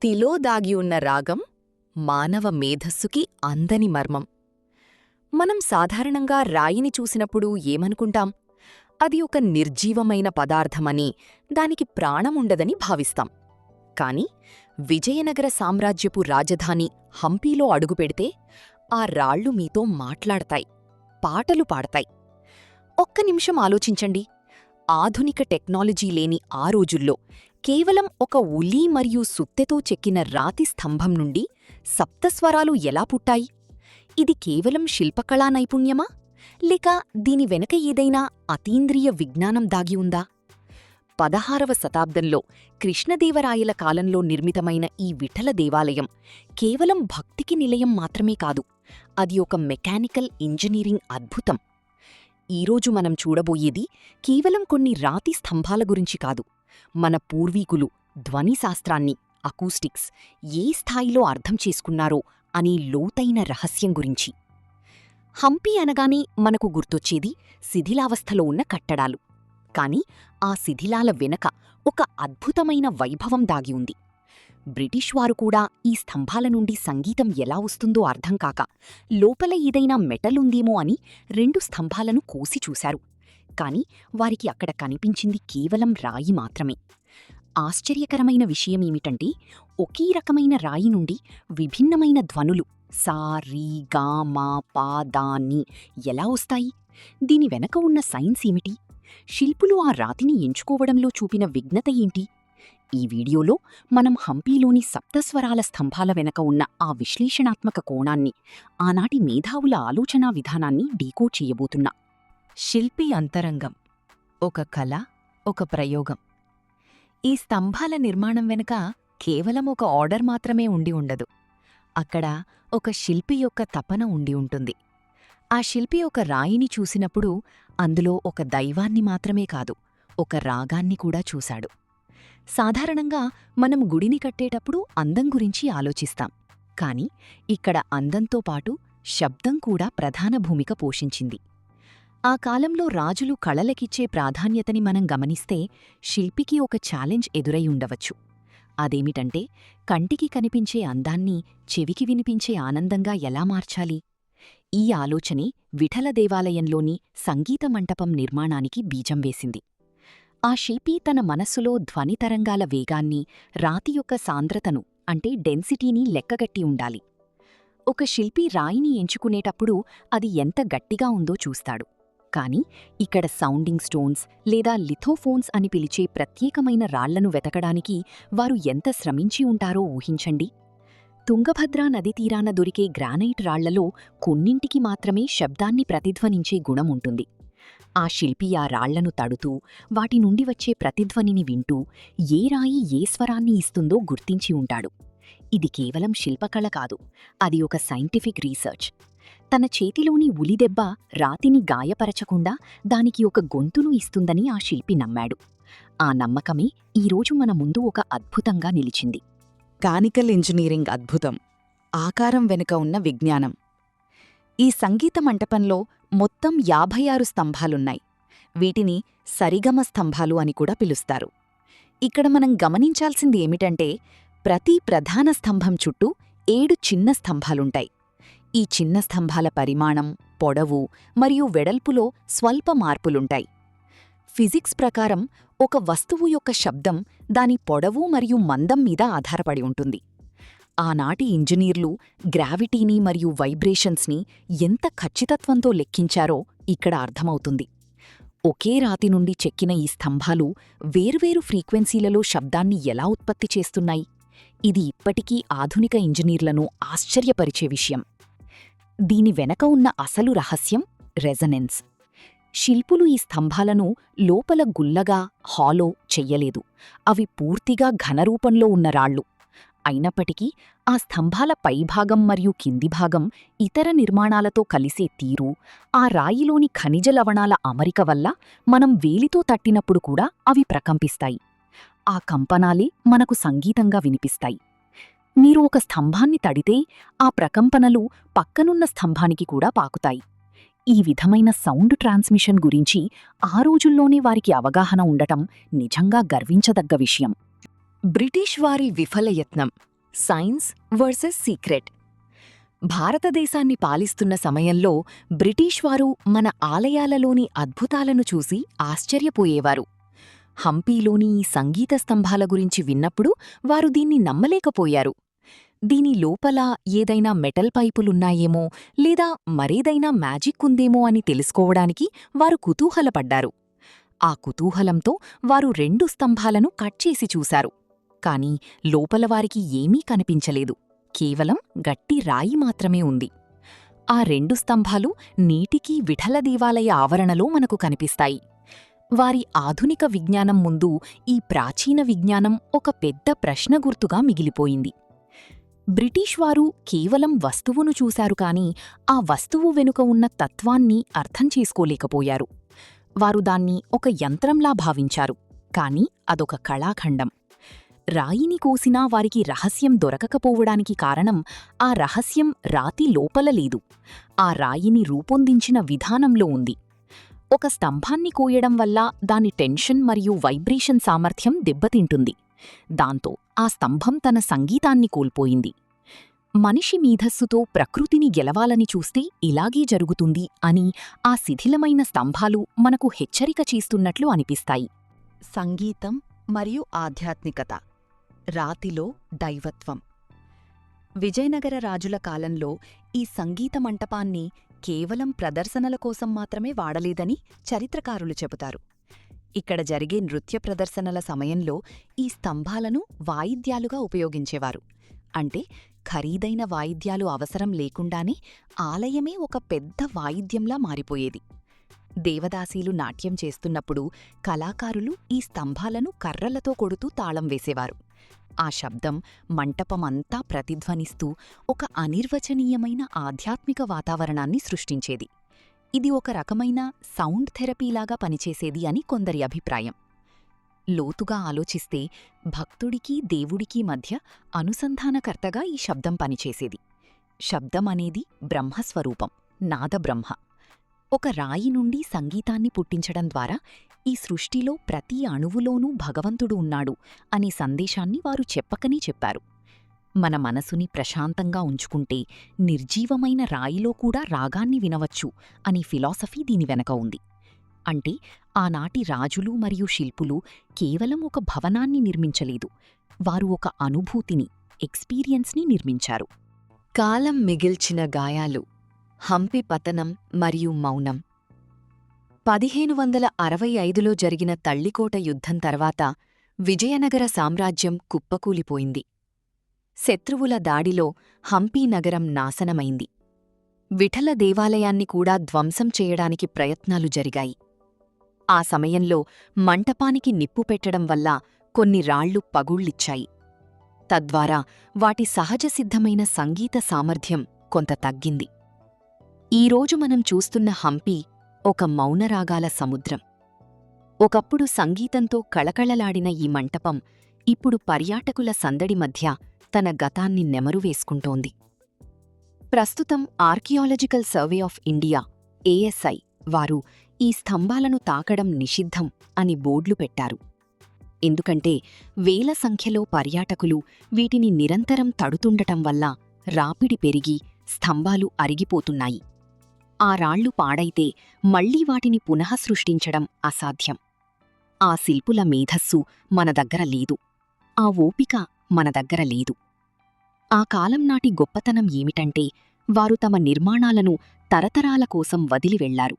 ప్రతిలో దాగి ఉన్న రాగం మానవ మేధస్సుకి అందని మర్మం. మనం సాధారణంగా రాయిని చూసినప్పుడు ఏమనుకుంటాం? అది ఒక నిర్జీవమైన పదార్థమని, దానికి ప్రాణముండదని భావిస్తాం. కాని విజయనగర సామ్రాజ్యపు రాజధాని హంపీలో అడుగుపెడితే ఆ రాళ్ళు మీతో మాట్లాడతాయి, పాటలు పాడతాయి. ఒక్క నిమిషం ఆలోచించండి. ఆధునిక టెక్నాలజీ లేని ఆ రోజుల్లో కేవలం ఒక ఉలి మరియు సుత్తెతో చెక్కిన రాతి స్తంభం నుండి సప్తస్వరాలు ఎలా పుట్టాయి? ఇది కేవలం శిల్పకళా నైపుణ్యమా, లేక దీని వెనక ఏదైనా అతీంద్రియ విజ్ఞానం దాగి ఉందా? 16వ శతాబ్దంలో కృష్ణదేవరాయల కాలంలో నిర్మితమైన ఈ విఠల దేవాలయం కేవలం భక్తికి నిలయం మాత్రమే కాదు, అది ఒక మెకానికల్ ఇంజనీరింగ్ అద్భుతం. ఈరోజు మనం చూడబోయేది కేవలం కొన్ని రాతి స్తంభాల గురించి కాదు, మన పూర్వీకులు ధ్వనిశాస్త్రాన్ని, అకూస్టిక్స్ ఏ స్థాయిలో అర్థం చేసుకున్నారో అనే లోతైన రహస్యం గురించి. హంపి అనగానే మనకు గుర్తొచ్చేది శిథిలావస్థలో ఉన్న కట్టడాలు. కాని ఆ శిథిలాల వెనక ఒక అద్భుతమైన వైభవం దాగి ఉంది. బ్రిటిష్ వారు కూడా ఈ స్తంభాల నుండి సంగీతం ఎలా వస్తుందో అర్థంకాక లోపల ఏదైనా మెటలుందేమో అని 2 స్తంభాలను కోసి చూశారు. కాని వారికి అక్కడ కనిపించింది కేవలం రాయి మాత్రమే. ఆశ్చర్యకరమైన విషయమేమిటంటే, ఒకే రకమైన రాయి నుండి విభిన్నమైన ధ్వనులు సా రీ గా మా పా దా ని ఎలా వస్తాయి? దీని వెనక ఉన్న సైన్స్ ఏమిటి? శిల్పులు ఆ రాతిని ఎంచుకోవడంలో చూపిన విజ్ఞత ఏంటి? ఈ వీడియోలో మనం హంపీలోని సప్తస్వరాల స్తంభాల వెనక ఉన్న ఆ విశ్లేషణాత్మక కోణాన్ని, ఆనాటి మేధావుల ఆలోచనా విధానాన్ని డీకోడ్ చేయబోతున్నా. శిల్పి అంతరంగం, ఒక కళ, ఒక ప్రయోగం. ఈ స్తంభాల నిర్మాణం వెనుక కేవలం ఒక ఆర్డర్ మాత్రమే ఉండి ఉండదు. అక్కడ ఒక శిల్పి యొక్క తపన ఉండి ఉంటుంది. ఆ శిల్పి ఒక రాయిని చూసినప్పుడు అందులో ఒక దైవాన్ని మాత్రమే కాదు, ఒక రాగాన్ని కూడా చూశాడు. సాధారణంగా మనం గుడిని కట్టేటప్పుడు అందం గురించి ఆలోచిస్తాం. కాని ఇక్కడ అందంతో పాటు శబ్దం కూడా ప్రధాన భూమిక పోషించింది. ఆ కాలంలో రాజులు కళలకిచ్చే ప్రాధాన్యతని మనం గమనిస్తే శిల్పికి ఒక ఛాలెంజ్ ఎదురై ఉండవచ్చు. అదేమిటంటే, కంటికి కనిపించే అందాన్ని చెవికి వినిపించే ఆనందంగా ఎలా మార్చాలి? ఈ ఆలోచనే విఠల దేవాలయంలోని సంగీత మంటపం నిర్మాణానికి బీజం వేసింది. ఆ శిల్పి తన మనస్సులో ధ్వనితరంగాల వేగాన్ని, రాతి యొక్క సాంద్రతను అంటే డెన్సిటీని లెక్కగట్టి ఉండాలి. ఒక శిల్పి రాయిని ఎంచుకునేటప్పుడు అది ఎంత గట్టిగా ఉందో చూస్తాడు. కాని ఇక్కడ సౌండింగ్ స్టోన్స్ లేదా లిథోఫోన్స్ అని పిలిచే ప్రత్యేకమైన రాళ్లను వెతకడానికి వారు ఎంత శ్రమించి ఉంటారో ఊహించండి. తుంగభద్రా నది తీరాన దొరికే గ్రానైట్ రాళ్లలో కొన్నింటికి మాత్రమే శబ్దాన్ని ప్రతిధ్వనించే గుణముంటుంది. ఆ శిల్పి ఆ రాళ్లను తడుతూ, వాటి నుండి వచ్చే ప్రతిధ్వనిని వింటూ ఏ రాయి ఏ స్వరాన్ని ఇస్తుందో గుర్తించి ఉంటాడు. ఇది కేవలం శిల్పకళ కాదు, అది ఒక సైంటిఫిక్ రీసెర్చ్. తన చేతిలోని ఉలిదెబ్బ రాతిని గాయపరచకుండా దానికి ఒక గొంతును ఇస్తుందని ఆ శిల్పి నమ్మాడు. ఆ నమ్మకమే ఈరోజు మన ముందు ఒక అద్భుతంగా నిలిచింది. మెకానికల్ ఇంజనీరింగ్ అద్భుతం, ఆకారం వెనుక ఉన్న విజ్ఞానం. ఈ సంగీత మంటపంలో మొత్తం 56 స్తంభాలున్నాయి. వీటిని సరిగమ స్తంభాలు అని కూడా పిలుస్తారు. ఇక్కడ మనం గమనించాల్సింది ఏమిటంటే, ప్రతి ప్రధాన స్తంభం చుట్టూ 7 చిన్న స్తంభాలుంటాయి. ఈ చిన్న స్తంభాల పరిమాణం, పొడవు మరియు వెడల్పులో స్వల్ప మార్పులుంటాయి. ఫిజిక్స్ ప్రకారం ఒక వస్తువు యొక్క శబ్దం దాని పొడవు మరియు మందం మీద ఆధారపడి ఉంటుంది. ఆనాటి ఇంజనీర్లు గ్రావిటీని మరియు వైబ్రేషన్స్ని ఎంత ఖచ్చితత్వంతో లెక్కించారో ఇక్కడ అర్థమవుతుంది. ఒకే రాతి నుండి చెక్కిన ఈ స్తంభాలు వేర్వేరు ఫ్రీక్వెన్సీలలో శబ్దాన్ని ఎలా ఉత్పత్తి చేస్తున్నాయి? ఇది ఇప్పటికీ ఆధునిక ఇంజనీర్లను ఆశ్చర్యపరిచే విషయం. దీని వెనక ఉన్న అసలు రహస్యం రెజనెన్స్. శిల్పులు ఈ స్తంభాలను లోపల గుల్లగా, హాలో చెయ్యలేదు. అవి పూర్తిగా ఘనరూపంలో ఉన్న రాళ్ళు. అయినప్పటికీ ఆ స్తంభాల పైభాగం మరియు కింది భాగం ఇతర నిర్మాణాలతో కలిసే తీరు, ఆ రాయిలోని ఖనిజ లవణాల అమరిక వల్ల మనం వేలితో తట్టినప్పుడు కూడా అవి ప్రకంపిస్తాయి. ఆ కంపనాలే మనకు సంగీతంగా వినిపిస్తాయి. మీరు ఒక స్తంభాన్ని తడితే ఆ ప్రకంపనలు పక్కనున్న స్తంభానికి కూడా పాకుతాయి. ఈ విధమైన సౌండ్ ట్రాన్స్మిషన్ గురించి ఆ రోజుల్లోనే వారికి అవగాహన ఉండటం నిజంగా గర్వించదగ్గ విషయం. బ్రిటిష్ వారి విఫలయత్నం సైన్స్ వర్సెస్ సీక్రెట్. భారతదేశాన్ని పాలిస్తున్న సమయంలో బ్రిటిష్ వారు మన ఆలయాలలోని అద్భుతాలను చూసి ఆశ్చర్యపోయేవారు. హంపీలోని ఈ సంగీత స్తంభాల గురించి విన్నప్పుడు వారు దీన్ని నమ్మలేకపోయారు. దీని లోపల ఏదైనా మెటల్ పైపులున్నాయేమో లేదా మరేదైనా మ్యాజిక్ ఉందేమో అని తెలుసుకోవడానికి వారు కుతూహలపడ్డారు. ఆ కుతూహలంతో వారు 2 స్తంభాలను కట్ చేసి చూశారు. కాని లోపల వారికి ఏమీ కనిపించలేదు. కేవలం గట్టి రాయి మాత్రమే ఉంది. ఆ 2 స్తంభాలు నేటికీ విఠల దేవాలయ ఆవరణలో మనకు కనిపిస్తాయి. వారి ఆధునిక విజ్ఞానం ముందు ఈ ప్రాచీన విజ్ఞానం ఒక పెద్ద ప్రశ్న గుర్తుగా మిగిలిపోయింది. బ్రిటిష్ వారు కేవలం వస్తువును చూశారు కాని ఆ వస్తువు వెనుక ఉన్న తత్వాన్ని అర్థం చేసుకోలేకపోయారు. వారు దాన్ని ఒక యంత్రంలా భావించారు. కాని అదొక కళాఖండం. రాయిని కోసినా వారికి రహస్యం దొరకకపోవడానికి కారణం ఆ రహస్యం రాతి లోపల లేదు, ఆ రాయిని రూపొందించిన విధానంలో ఉంది. ఒక స్తంభాన్ని కోయడం వల్ల దాని టెన్షన్ మరియు వైబ్రేషన్ సామర్థ్యం దెబ్బతింటుంది. దాంతో ఆ స్తంభం తన సంగీతాన్ని కోల్పోయింది. మనిషి మీధస్సుతో ప్రకృతిని గెలవాలని చూస్తే ఇలాగే జరుగుతుంది అని ఆ శిథిలమైన స్తంభాలు మనకు హెచ్చరిక చేస్తున్నట్లు అనిపిస్తాయి. సంగీతం మరియు ఆధ్యాత్మికత, రాతిలో దైవత్వం. విజయనగర రాజుల కాలంలో ఈ సంగీత మంటపాన్ని కేవలం ప్రదర్శనల కోసం మాత్రమే వాడలేదని చరిత్రకారులు చెబుతారు. ఇక్కడ జరిగే నృత్య ప్రదర్శనల సమయంలో ఈ స్తంభాలను వాయిద్యాలుగా ఉపయోగించేవారు. అంటే ఖరీదైన వాయిద్యాలు అవసరం లేకుండానే ఆలయమే ఒక పెద్ద వాయిద్యంలా మారిపోయేది. దేవదాసీలు నాట్యం చేస్తున్నప్పుడు కళాకారులు ఈ స్తంభాలను కర్రలతో కొడుతూ తాళం వేసేవారు. ఆ శబ్దం మంటపమంతా ప్రతిధ్వనిస్తూ ఒక అనిర్వచనీయమైన ఆధ్యాత్మిక వాతావరణాన్ని సృష్టించేది. ఇది ఒక రకమైన సౌండ్ థెరపీలాగా పనిచేసేది అని కొందరి అభిప్రాయం. లోతుగా ఆలోచిస్తే భక్తుడికి దేవుడికి మధ్య అనుసంధానకర్తగా ఈ శబ్దం పనిచేసేది. శబ్దం అనేది బ్రహ్మస్వరూపం, నాదబ్రహ్మ. ఒక రాయి నుండి సంగీతాన్ని పుట్టించడం ద్వారా ఈ సృష్టిలో ప్రతి అణువులోనూ భగవంతుడు ఉన్నాడు అనే సందేశాన్ని వారు చెప్పకనే చెప్పారు. మన మనసుని ప్రశాంతంగా ఉంచుకుంటే నిర్జీవమైన రాయిలో కూడా రాగాన్ని వినవచ్చు అనే ఫిలాసఫీ దీని వెనక ఉంది. అంటే ఆనాటి రాజులు మరియు శిల్పులు కేవలం ఒక భవనాన్ని నిర్మించలేదు, వారు ఒక అనుభూతిని, ఎక్స్పీరియన్స్ని నిర్మించారు. కాలం మిగిల్చిన గాయాలు, హంపి పతనం మరియు మౌనం. 1565లో జరిగిన తళ్ళికోట యుద్ధం తర్వాత విజయనగర సామ్రాజ్యం కుప్పకూలిపోయింది. శత్రువుల దాడిలో హంపీ నగరం నాశనమైంది. విఠల దేవాలయాన్ని కూడా ధ్వంసం చేయడానికి ప్రయత్నాలు జరిగాయి. ఆ సమయంలో మంటపానికి నిప్పు పెట్టడం వల్ల కొన్ని రాళ్లు పగుళ్ళిచ్చాయి. తద్వారా వాటి సహజసిద్ధమైన సంగీత సామర్థ్యం కొంత తగ్గింది. ఈరోజు మనం చూస్తున్న హంపి ఒక మౌనరాగాల సముద్రం. ఒకప్పుడు సంగీతంతో కళకళలాడిన ఈ మంటపం ఇప్పుడు పర్యాటకుల సందడి మధ్య తన గతాన్ని నెమరువేసుకుంటోంది. ప్రస్తుతం archaeological survey of India ASI వారు ఈ స్తంభాలను తాకడం నిషిద్ధం అని బోర్డులు పెట్టారు. ఎందుకంటే వేల సంఖ్యలో పర్యాటకులు వీటిని నిరంతరం తడుతుండటం వల్ల రాపిడి పెరిగి స్తంభాలు అరిగిపోతున్నాయి. ఆ రాళ్లు పాడైతే మళ్లీ వాటిని పునఃసృష్టించడం అసాధ్యం. ఆ శిల్పుల మేధస్సు మన దగ్గర లేదు, ఆ ఓపిక మన దగ్గర లేదు. ఆ కాలం నాటి గొప్పతనం ఏమిటంటే వారు తమ నిర్మాణాలను తరతరాల కోసం వదిలి వెళ్లారు.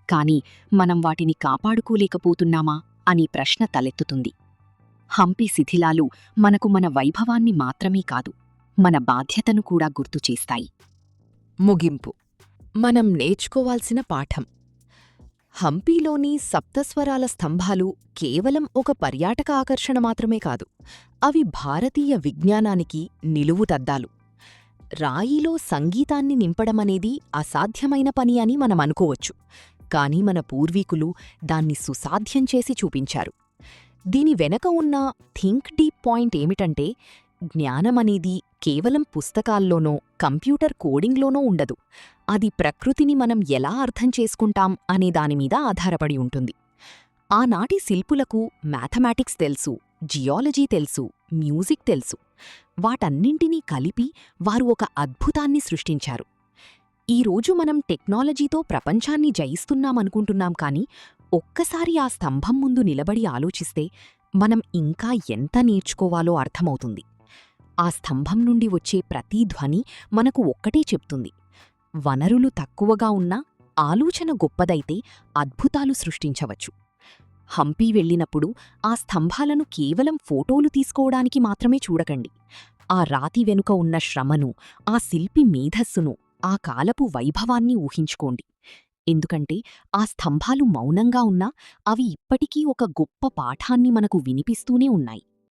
కాని మనం వాటిని కాపాడుకోలేకపోతున్నామా అని ప్రశ్న తలెత్తుతుంది. హంపి శిథిలాలు మనకు మన వైభవాన్ని మాత్రమే కాదు, మన బాధ్యతను కూడా గుర్తుచేస్తాయి. ముగింపు. మనం నేర్చుకోవాల్సిన పాఠం. హంపీలోని సప్తస్వరాల స్తంభాలు కేవలం ఒక పర్యాటక ఆకర్షణ మాత్రమే కాదు, అవి భారతీయ విజ్ఞానానికి నిలువుటద్దాలు. రాయిలో సంగీతాన్ని నింపడమనేది అసాధ్యమైన పని అని మనమనుకోవచ్చు, కాని మన పూర్వీకులు దాన్ని సుసాధ్యం చేసి చూపించారు. దీని వెనక ఉన్న థింక్ డీప్ పాయింట్ ఏమిటంటే, జ్ఞానమనేది కేవలం పుస్తకాల్లోనో కంప్యూటర్ కోడింగ్లోనో ఉండదు, అది ప్రకృతిని మనం ఎలా అర్థం చేసుకుంటాం అనే దానిమీద ఆధారపడి ఉంటుంది. ఆనాటి శిల్పులకు మ్యాథమెటిక్స్ తెలుసు, జియాలజీ తెలుసు, మ్యూజిక్ తెలుసు. వాటన్నింటినీ కలిపి వారు ఒక అద్భుతాన్ని సృష్టించారు. ఈరోజు మనం టెక్నాలజీతో ప్రపంచాన్ని జయిస్తున్నామనుకుంటున్నాం కాని ఒక్కసారి ఆ స్తంభం ముందు నిలబడి ఆలోచిస్తే మనం ఇంకా ఎంత నేర్చుకోవాలో అర్థమవుతుంది. ఆ స్తంభం నుండి వచ్చే ప్రతి ధ్వని మనకు ఒక్కటే చెప్తుంది: వనరులు తక్కువగా ఉన్నా ఆలోచన గొప్పదైతే అద్భుతాలు సృష్టించవచ్చు. హంపీ వెళ్ళినప్పుడు ఆ స్తంభాలను కేవలం ఫోటోలు తీసుకోవడానికి మాత్రమే చూడకండి. ఆ రాతి వెనుక ఉన్న శ్రమను, ఆ శిల్పి మేధస్సును, ఆ కాలపు వైభవాన్ని ఊహించుకోండి. ఎందుకంటే ఆ స్తంభాలు మౌనంగా ఉన్నా అవి ఇప్పటికీ ఒక గొప్ప పాఠాన్ని మనకు వినిపిస్తూనే ఉన్నాయి.